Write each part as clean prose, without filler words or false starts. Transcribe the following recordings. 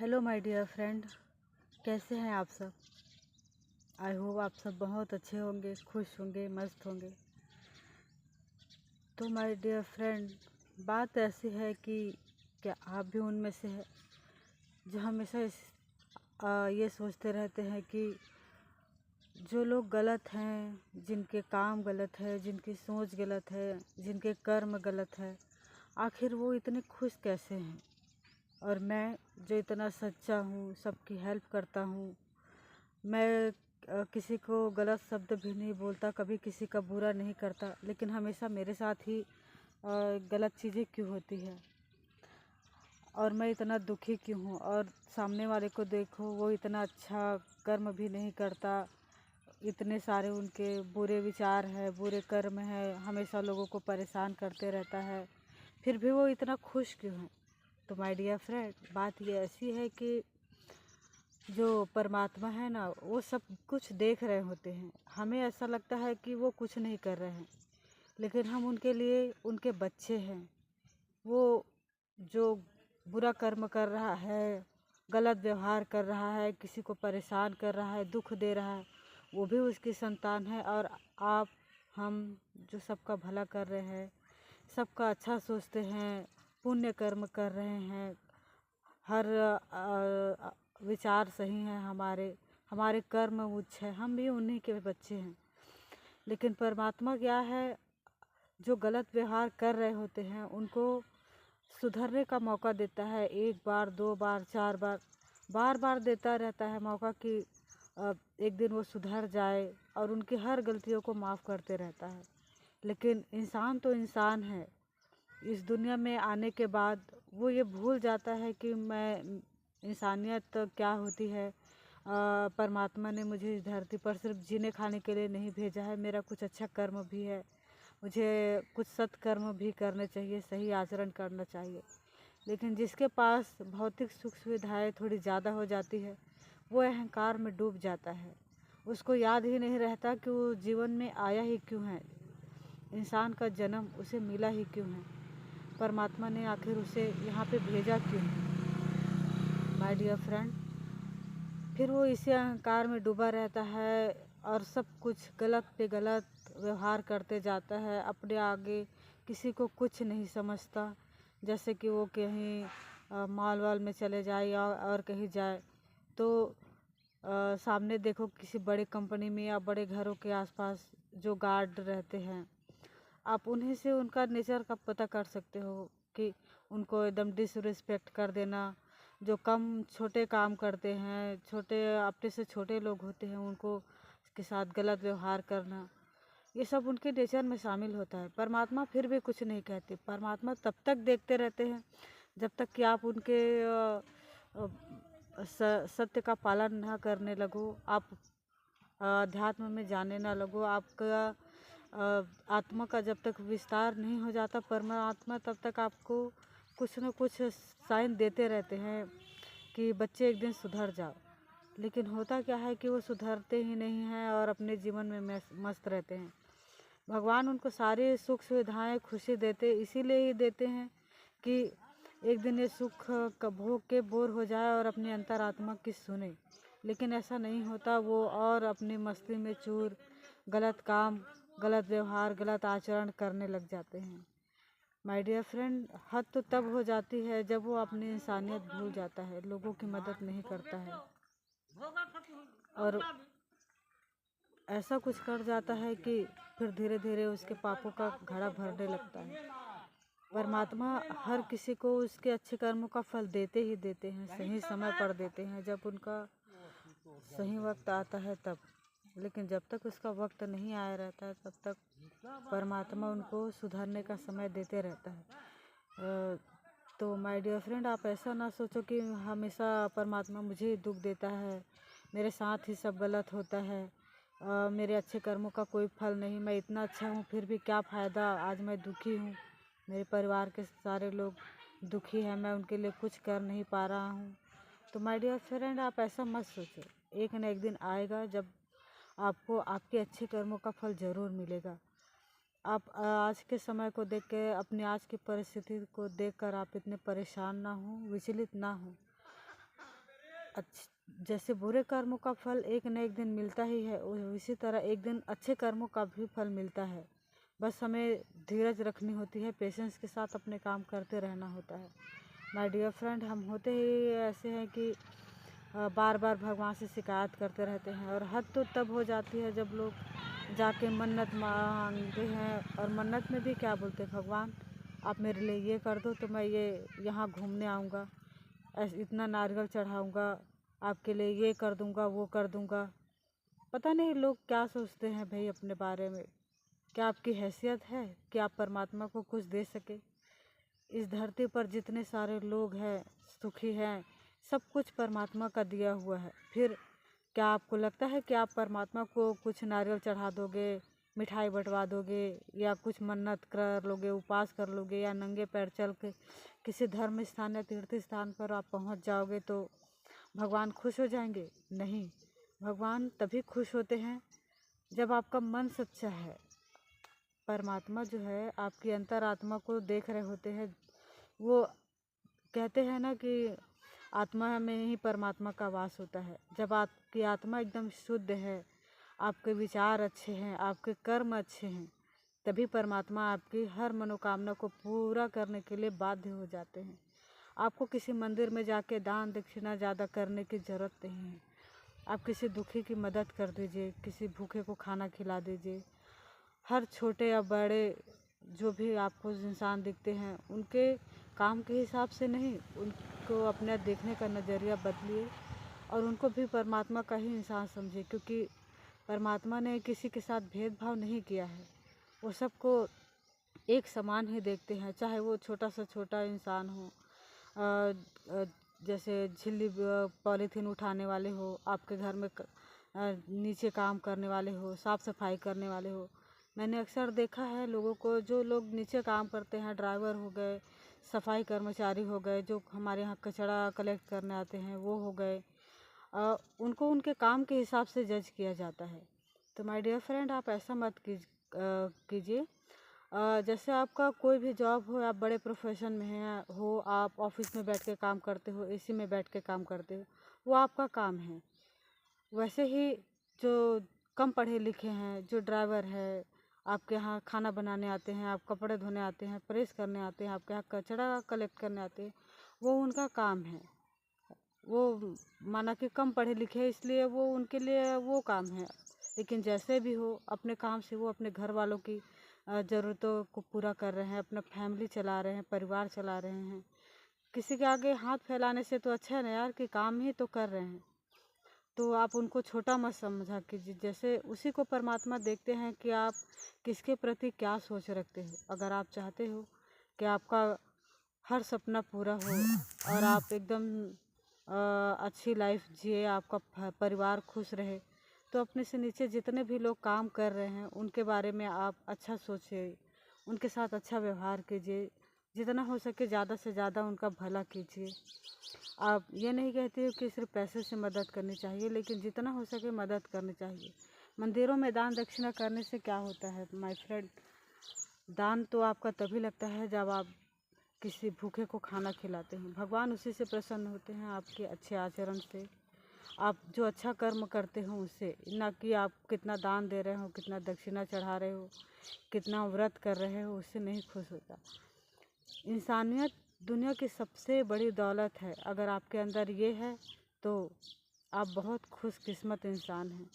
Hello my dear friend, कैसे हैं आप सब। आई होप आप सब बहुत अच्छे होंगे, खुश होंगे, मस्त होंगे। तो माय डियर फ्रेंड, बात ऐसी है कि क्या आप भी उनमें से हैं जो हमेशा ये सोचते रहते हैं कि जो लोग गलत हैं, जिनके काम गलत है, जिनकी सोच गलत है, जिनके कर्म गलत है, आखिर वो इतने खुश कैसे हैं। और मैं जो इतना सच्चा हूँ, सबकी हेल्प करता हूँ, मैं किसी को गलत शब्द भी नहीं बोलता, कभी किसी का बुरा नहीं करता, लेकिन हमेशा मेरे साथ ही गलत चीज़ें क्यों होती है। और मैं इतना दुखी क्यों हूँ। और सामने वाले को देखो, वो इतना अच्छा कर्म भी नहीं करता, इतने सारे उनके बुरे विचार है, बुरे कर्म है, हमेशा लोगों को परेशान करते रहता है, फिर भी वो इतना खुश क्यों है। तो माय डियर फ्रेंड, बात ये ऐसी है कि जो परमात्मा है ना, वो सब कुछ देख रहे होते हैं। हमें ऐसा लगता है कि वो कुछ नहीं कर रहे हैं, लेकिन हम उनके लिए उनके बच्चे हैं। वो जो बुरा कर्म कर रहा है, गलत व्यवहार कर रहा है, किसी को परेशान कर रहा है, दुख दे रहा है, वो भी उसकी संतान है। और आप, हम जो सबका भला कर रहे हैं, सबका अच्छा सोचते हैं, पुण्य कर्म कर रहे हैं, हर विचार सही हैं, हमारे कर्म उच्च है, हम भी उन्हीं के बच्चे हैं। लेकिन परमात्मा क्या है, जो गलत व्यवहार कर रहे होते हैं उनको सुधरने का मौका देता है। एक बार, दो बार, चार बार, बार बार देता रहता है मौका कि एक दिन वो सुधर जाए, और उनकी हर गलतियों को माफ़ करते रहता है। लेकिन इंसान तो इंसान है, इस दुनिया में आने के बाद वो ये भूल जाता है कि मैं इंसानियत क्या होती है। परमात्मा ने मुझे इस धरती पर सिर्फ जीने खाने के लिए नहीं भेजा है, मेरा कुछ अच्छा कर्म भी है, मुझे कुछ सत्कर्म भी करने चाहिए, सही आचरण करना चाहिए। लेकिन जिसके पास भौतिक सुख सुविधाएँ थोड़ी ज़्यादा हो जाती है, वो अहंकार में डूब जाता है। उसको याद ही नहीं रहता कि वो जीवन में आया ही क्यों है, इंसान का जन्म उसे मिला ही क्यों है, परमात्मा ने आखिर उसे यहाँ पे भेजा क्यों है। माय डियर फ्रेंड, फिर वो इसी अहंकार में डूबा रहता है और सब कुछ गलत पे गलत व्यवहार करते जाता है, अपने आगे किसी को कुछ नहीं समझता। जैसे कि वो कहीं मॉल वाल में चले जाए या और कहीं जाए तो सामने देखो किसी बड़े कंपनी में या बड़े घरों के आसपास जो गार्ड रहते हैं, आप उन्हीं से उनका नेचर का पता कर सकते हो कि उनको एकदम डिसरिस्पेक्ट कर देना, जो कम छोटे काम करते हैं, छोटे अपने से छोटे लोग होते हैं, उनको के साथ गलत व्यवहार करना, ये सब उनके नेचर में शामिल होता है। परमात्मा फिर भी कुछ नहीं कहते, परमात्मा तब तक देखते रहते हैं जब तक कि आप उनके सत्य का पालन ना करने लगो, आप अध्यात्म में जाने ना लगो, आपका आत्मा का जब तक विस्तार नहीं हो जाता, परमात्मा तब तक आपको कुछ न कुछ साइन देते रहते हैं कि बच्चे एक दिन सुधर जाओ। लेकिन होता क्या है कि वो सुधरते ही नहीं हैं और अपने जीवन में मस्त रहते हैं। भगवान उनको सारी सुख सुविधाएं, खुशी देते इसीलिए ही देते हैं कि एक दिन ये सुख का भोग के बोर हो जाए और अपनी अंतरात्मा की सुने। लेकिन ऐसा नहीं होता, वो और अपनी मस्ती में चूर गलत काम, गलत व्यवहार, गलत आचरण करने लग जाते हैं। माय डियर फ्रेंड, हद तो तब हो जाती है जब वो अपनी इंसानियत भूल जाता है, लोगों की मदद नहीं करता है और ऐसा कुछ कर जाता है कि फिर धीरे धीरे उसके पापों का घड़ा भरने लगता है। परमात्मा हर किसी को उसके अच्छे कर्मों का फल देते ही देते हैं, सही समय पर देते हैं, जब उनका सही वक्त आता है तब। लेकिन जब तक उसका वक्त नहीं आया रहता है तब तक परमात्मा उनको सुधरने का समय देते रहता है। तो माय डियर फ्रेंड, आप ऐसा ना सोचो कि हमेशा परमात्मा मुझे ही दुख देता है, मेरे साथ ही सब गलत होता है, मेरे अच्छे कर्मों का कोई फल नहीं, मैं इतना अच्छा हूँ फिर भी क्या फ़ायदा, आज मैं दुखी हूँ, मेरे परिवार के सारे लोग दुखी हैं, मैं उनके लिए कुछ कर नहीं पा रहा हूँ। तो माय डियर फ्रेंड, आप ऐसा मत सोचो, एक न एक दिन आएगा जब आपको आपके अच्छे कर्मों का फल ज़रूर मिलेगा। आप आज के समय को देख के, अपनी आज की परिस्थिति को देखकर आप इतने परेशान ना हो, विचलित ना हो। जैसे बुरे कर्मों का फल एक न एक दिन मिलता ही है, उसी तरह एक दिन अच्छे कर्मों का भी फल मिलता है। बस हमें धीरज रखनी होती है, पेशेंस के साथ अपने काम करते रहना होता है। माय डियर फ्रेंड, हम होते ही ऐसे हैं कि बार बार भगवान से शिकायत करते रहते हैं, और हद तो तब हो जाती है जब लोग जाके मन्नत मांगते हैं। और मन्नत में भी क्या बोलते हैं, भगवान आप मेरे लिए ये कर दो तो मैं ये यहाँ घूमने आऊँगा, इतना नारियल चढ़ाऊँगा, आपके लिए ये कर दूँगा, वो कर दूँगा। पता नहीं लोग क्या सोचते हैं भाई अपने बारे में। क्या आपकी हैसियत है कि आप परमात्मा को कुछ दे सके? इस धरती पर जितने सारे लोग हैं, सुखी हैं, सब कुछ परमात्मा का दिया हुआ है। फिर क्या आपको लगता है कि आप परमात्मा को कुछ नारियल चढ़ा दोगे, मिठाई बंटवा दोगे, या कुछ मन्नत कर लोगे, उपवास कर लोगे, या नंगे पैर चल के किसी धर्म स्थान या तीर्थ स्थान पर आप पहुंच जाओगे तो भगवान खुश हो जाएंगे? नहीं, भगवान तभी खुश होते हैं जब आपका मन सच्चा है। परमात्मा जो है आपकी अंतरात्मा को देख रहे होते हैं। वो कहते हैं ना कि आत्मा में ही परमात्मा का वास होता है। जब आपकी आत्मा एकदम शुद्ध है, आपके विचार अच्छे हैं, आपके कर्म अच्छे हैं, तभी परमात्मा आपकी हर मनोकामना को पूरा करने के लिए बाध्य हो जाते हैं। आपको किसी मंदिर में जाके दान दक्षिणा ज़्यादा करने की ज़रूरत नहीं है। आप किसी दुखी की मदद कर दीजिए, किसी भूखे को खाना खिला दीजिए। हर छोटे या बड़े जो भी आपको इंसान दिखते हैं, उनके काम के हिसाब से नहीं, उनको अपना देखने का नज़रिया बदलिए और उनको भी परमात्मा का ही इंसान समझिए। क्योंकि परमात्मा ने किसी के साथ भेदभाव नहीं किया है। वो सबको एक समान ही देखते हैं, चाहे वो छोटा से छोटा इंसान हो, जैसे झिल्ली पॉलीथीन उठाने वाले हो, आपके घर में नीचे काम करने वाले हो, साफ़ सफाई करने वाले हो। मैंने अक्सर देखा है लोगों को, जो लोग नीचे काम करते हैं, ड्राइवर हो गए, सफाई कर्मचारी हो गए, जो हमारे यहाँ कचरा कलेक्ट करने आते हैं वो हो गए, उनको उनके काम के हिसाब से जज किया जाता है। तो माय डियर फ्रेंड, आप ऐसा मत कीजिए। जैसे आपका कोई भी जॉब हो, आप बड़े प्रोफेशन में हैं हो, आप ऑफिस में बैठ के काम करते हो, एसी में बैठ के काम करते हो, वो आपका काम है। वैसे ही जो कम पढ़े लिखे हैं, जो ड्राइवर है, आपके यहाँ खाना बनाने आते हैं, आप कपड़े धोने आते हैं, प्रेस करने आते हैं, आपके यहाँ कचरा कलेक्ट करने आते हैं, वो उनका काम है। वो माना कि कम पढ़े लिखे इसलिए वो उनके लिए वो काम है। लेकिन जैसे भी हो, अपने काम से वो अपने घर वालों की ज़रूरतों को पूरा कर रहे हैं, अपना फैमिली चला रहे हैं, परिवार चला रहे हैं। किसी के आगे हाथ फैलाने से तो अच्छा है ना यार कि काम ही तो कर रहे हैं। तो आप उनको छोटा मत समझा कीजिए। जैसे उसी को परमात्मा देखते हैं कि आप किसके प्रति क्या सोच रखते हो। अगर आप चाहते हो कि आपका हर सपना पूरा हो और आप एकदम अच्छी लाइफ जिए, आपका परिवार खुश रहे, तो अपने से नीचे जितने भी लोग काम कर रहे हैं उनके बारे में आप अच्छा सोचिए, उनके साथ अच्छा व्यवहार कीजिए, जितना हो सके ज़्यादा से ज़्यादा उनका भला कीजिए। आप ये नहीं कहती हो कि सिर्फ पैसे से मदद करनी चाहिए, लेकिन जितना हो सके मदद करनी चाहिए। मंदिरों में दान दक्षिणा करने से क्या होता है माय फ्रेंड? दान तो आपका तभी लगता है जब आप किसी भूखे को खाना खिलाते हैं। भगवान उसी से प्रसन्न होते हैं, आपके अच्छे आचरण से, आप जो अच्छा कर्म करते हो उससे, ना कि आप कितना दान दे रहे हो, कितना दक्षिणा चढ़ा रहे हो, कितना व्रत कर रहे हो, उससे नहीं खुश होता। इंसानियत दुनिया की सबसे बड़ी दौलत है। अगर आपके अंदर ये है तो आप बहुत खुशकिस्मत इंसान हैं।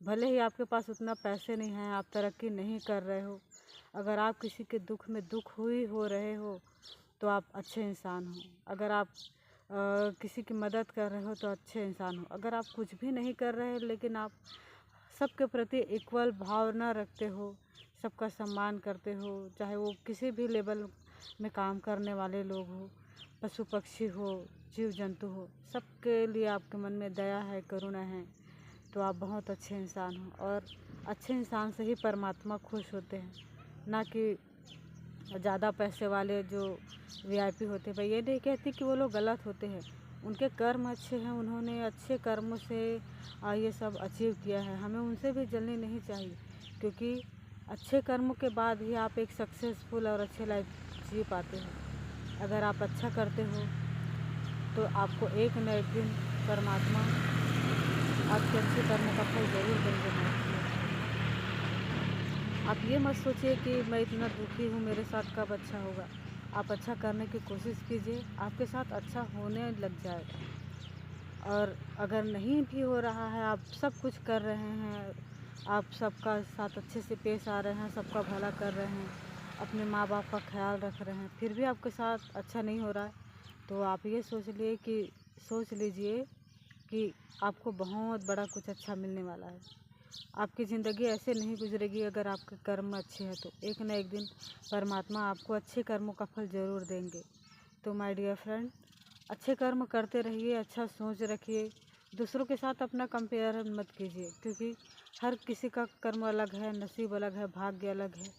भले ही आपके पास उतना पैसे नहीं हैं, आप तरक्की नहीं कर रहे हो, अगर आप किसी के दुख में दुख हुई हो रहे हो तो आप अच्छे इंसान हो। अगर आप किसी की मदद कर रहे हो तो अच्छे इंसान हो। अगर आप कुछ भी नहीं कर रहे लेकिन आप सबके प्रति इक्वल भावना रखते हो, सबका सम्मान करते हो, चाहे वो किसी भी लेवल में काम करने वाले लोग हो, पशु पक्षी हो, जीव जंतु हो, सबके लिए आपके मन में दया है, करुणा है, तो आप बहुत अच्छे इंसान हो। और अच्छे इंसान से ही परमात्मा खुश होते हैं, ना कि ज़्यादा पैसे वाले जो वीआईपी होते हैं। भाई ये नहीं कहती कि वो लोग गलत होते हैं, उनके कर्म अच्छे हैं, उन्होंने अच्छे कर्मों से ये सब अचीव किया है। हमें उनसे भी जलनी नहीं चाहिए, क्योंकि अच्छे कर्मों के बाद ही आप एक सक्सेसफुल और अच्छे लाइफ जी पाते हैं। अगर आप अच्छा करते हो तो आपको एक न एक दिन परमात्मा आपके अच्छे कर्मों का फल ज़रूर देंगे। आप ये मत सोचिए कि मैं इतना दुखी हूँ, मेरे साथ कब अच्छा होगा। आप अच्छा करने की कोशिश कीजिए, आपके साथ अच्छा होने लग जाएगा। और अगर नहीं भी हो रहा है, आप सब कुछ कर रहे हैं, आप सबका साथ अच्छे से पेश आ रहे हैं, सबका भला कर रहे हैं, अपने माँ बाप का ख्याल रख रहे हैं, फिर भी आपके साथ अच्छा नहीं हो रहा है, तो आप ये सोच लीजिए कि आपको बहुत बड़ा कुछ अच्छा मिलने वाला है। आपकी ज़िंदगी ऐसे नहीं गुजरेगी अगर आपके कर्म अच्छे हैं, तो एक न एक दिन परमात्मा आपको अच्छे कर्मों का फल ज़रूर देंगे। तो माय डियर फ्रेंड, अच्छे कर्म करते रहिए, अच्छा सोच रखिए, दूसरों के साथ अपना कंपेयर मत कीजिए, क्योंकि हर किसी का कर्म अलग है, नसीब अलग है, भाग्य अलग है।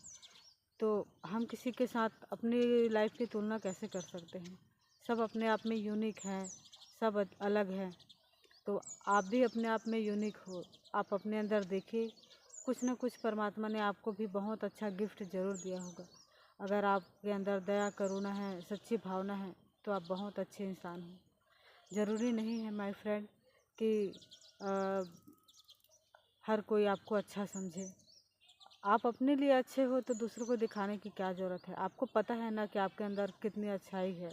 तो हम किसी के साथ अपनी लाइफ की तुलना कैसे कर सकते हैं। सब अपने आप में यूनिक हैं, सब अलग हैं। तो आप भी अपने आप में यूनिक हो। आप अपने अंदर देखिए, कुछ न कुछ परमात्मा ने आपको भी बहुत अच्छा गिफ्ट ज़रूर दिया होगा। अगर आपके अंदर दया करुणा है, सच्ची भावना है, तो आप बहुत अच्छे इंसान हो। ज़रूरी नहीं है माय फ्रेंड कि हर कोई आपको अच्छा समझे। आप अपने लिए अच्छे हो तो दूसरों को दिखाने की क्या ज़रूरत है। आपको पता है ना कि आपके अंदर कितनी अच्छाई है।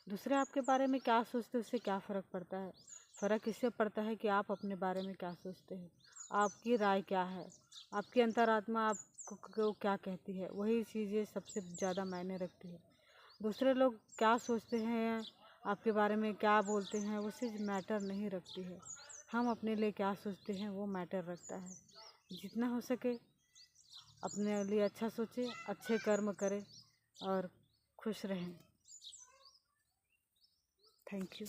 दूसरे आपके बारे में क्या सोचते हैं, उससे क्या फ़र्क पड़ता है। फ़र्क इससे पड़ता है कि आप अपने बारे में क्या सोचते हैं, आपकी राय क्या है, आपकी अंतरात्मा आपको क्या कहती है। वही चीज़ें सबसे ज़्यादा मायने रखती है। दूसरे लोग क्या सोचते हैं, आपके बारे में क्या बोलते हैं, वो चीज़ मैटर नहीं रखती है। हम अपने लिए क्या सोचते हैं वो मैटर रखता है। जितना हो सके अपने लिए अच्छा सोचें, अच्छे कर्म करें और खुश रहें। Thank you.